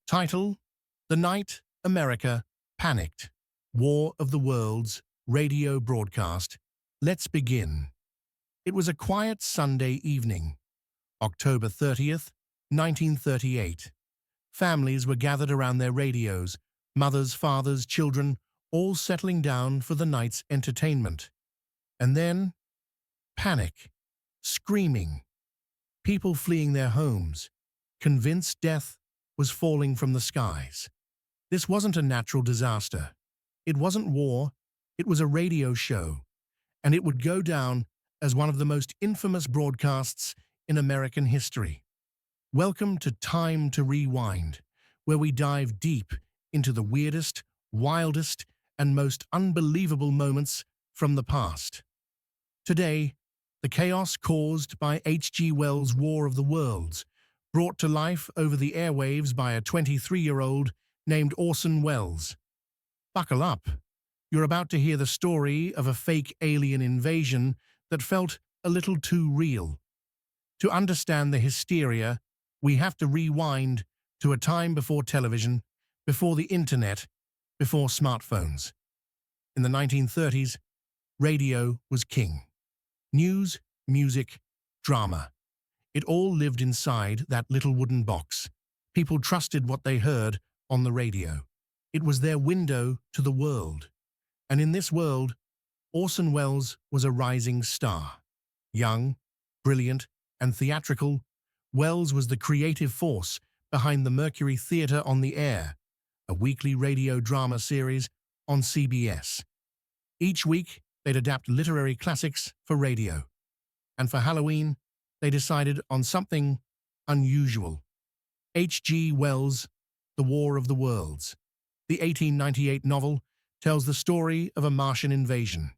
Title: The Night America Panicked. War of the Worlds radio broadcast. Let's begin. It was a quiet Sunday evening, October 30th, 1938. Families were gathered around their radios, mothers, fathers, children, all settling down for the night's entertainment. And then, panic, screaming, people fleeing their homes, convinced death was falling from the skies. This wasn't a natural disaster. It wasn't war. It was a radio show, and it would go down as one of the most infamous broadcasts in American history. Welcome to Time to Rewind, where we dive deep into the weirdest, wildest, and most unbelievable moments from the past. Today, the chaos caused by H.G. Wells' War of the Worlds, brought to life over the airwaves by a 23-year-old named Orson Welles. Buckle up. You're about to hear the story of a fake alien invasion that felt a little too real. To understand the hysteria, we have to rewind to a time before television, before the internet, before smartphones. In the 1930s, radio was king. News, music, drama. It all lived inside that little wooden box. People trusted what they heard on the radio. It was their window to the world. And in this world, Orson Welles was a rising star. Young, brilliant, and theatrical, Welles was the creative force behind the Mercury Theatre on the Air, a weekly radio drama series on CBS. Each week, they'd adapt literary classics for radio. And for Halloween, they decided on something unusual. H.G. Wells' The War of the Worlds. The 1898 novel tells the story of a Martian invasion.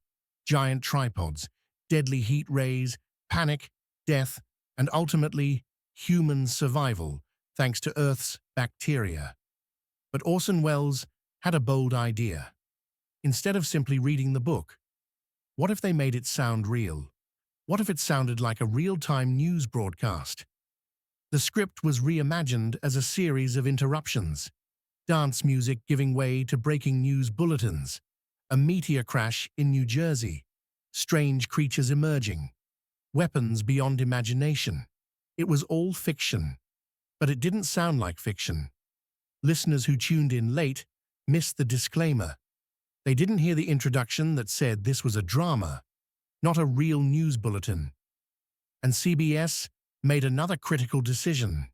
Giant tripods, deadly heat rays, panic, death, and ultimately human survival thanks to Earth's bacteria. But Orson Welles had a bold idea. Instead of simply reading the book, what if they made it sound real? What if it sounded like a real-time news broadcast? The script was reimagined as a series of interruptions, dance music giving way to breaking news bulletins, a meteor crash in New Jersey, strange creatures emerging, weapons beyond imagination. It was all fiction, but it didn't sound like fiction. Listeners who tuned in late missed the disclaimer. They didn't hear the introduction that said this was a drama, not a real news bulletin. And CBS made another critical decision.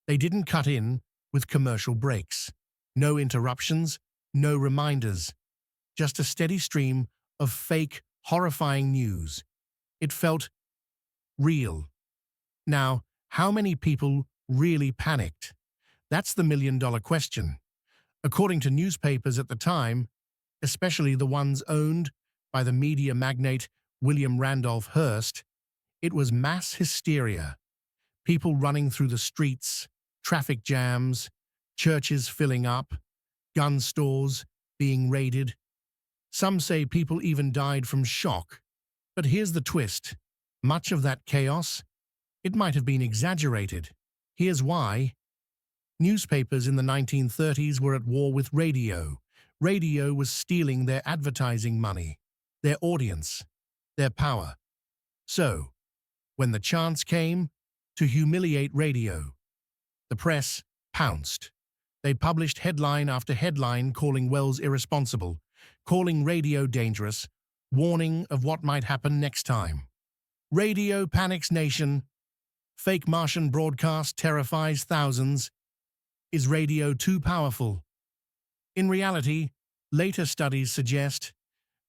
They didn't cut in with commercial breaks. No interruptions, no reminders. Just a steady stream of fake, horrifying news. It felt real. Now, how many people really panicked? That's the million-dollar question. According to newspapers at the time, especially the ones owned by the media magnate William Randolph Hearst, it was mass hysteria. People running through the streets, traffic jams, churches filling up, gun stores being raided. Some say people even died from shock. But here's the twist. Much of that chaos, it might have been exaggerated. Here's why. Newspapers in the 1930s were at war with radio. Radio was stealing their advertising money, their audience, their power. So, when the chance came to humiliate radio, the press pounced. They published headline after headline calling Wells irresponsible, calling radio dangerous, warning of what might happen next time. Radio panics nation. Fake Martian broadcast terrifies thousands. Is radio too powerful? In reality, later studies suggest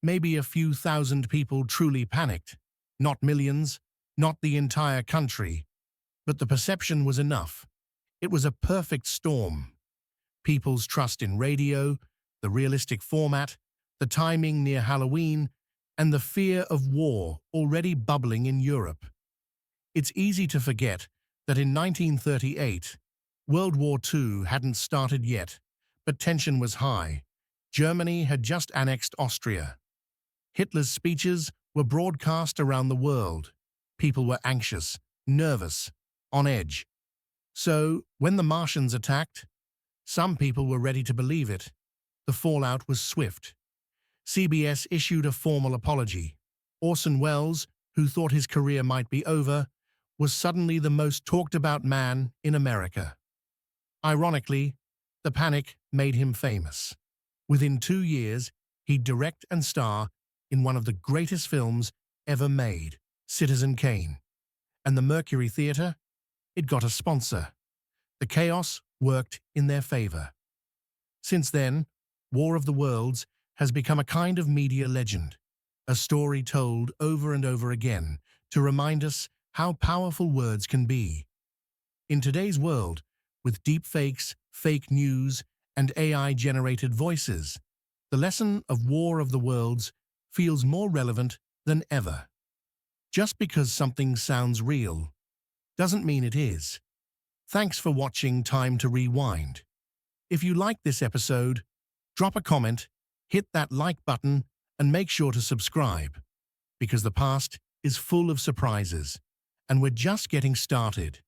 maybe a few thousand people truly panicked. Not millions, not the entire country. But the perception was enough. It was a perfect storm. People's trust in radio, the realistic format, the timing near Halloween, and the fear of war already bubbling in Europe. It's easy to forget that in 1938, World War II hadn't started yet, but tension was high. Germany had just annexed Austria. Hitler's speeches were broadcast around the world. People were anxious, nervous, on edge. So, when the Martians attacked, Some people were ready to believe it. The fallout was swift. CBS issued a formal apology. Orson Welles, who thought his career might be over, was suddenly the most talked-about man in America. Ironically, the panic made him famous. Within 2 years, he'd direct and star in one of the greatest films ever made, Citizen Kane. And the Mercury Theatre? It got a sponsor. The chaos worked in their favor. Since then, War of the Worlds has become a kind of media legend, a story told over and over again to remind us how powerful words can be. In today's world, with deepfakes, fake news, and AI-generated voices, the lesson of War of the Worlds feels more relevant than ever. Just because something sounds real doesn't mean it is. Thanks for watching Time to Rewind. If you liked this episode, drop a comment, hit that like button, and make sure to subscribe, because the past is full of surprises, and we're just getting started.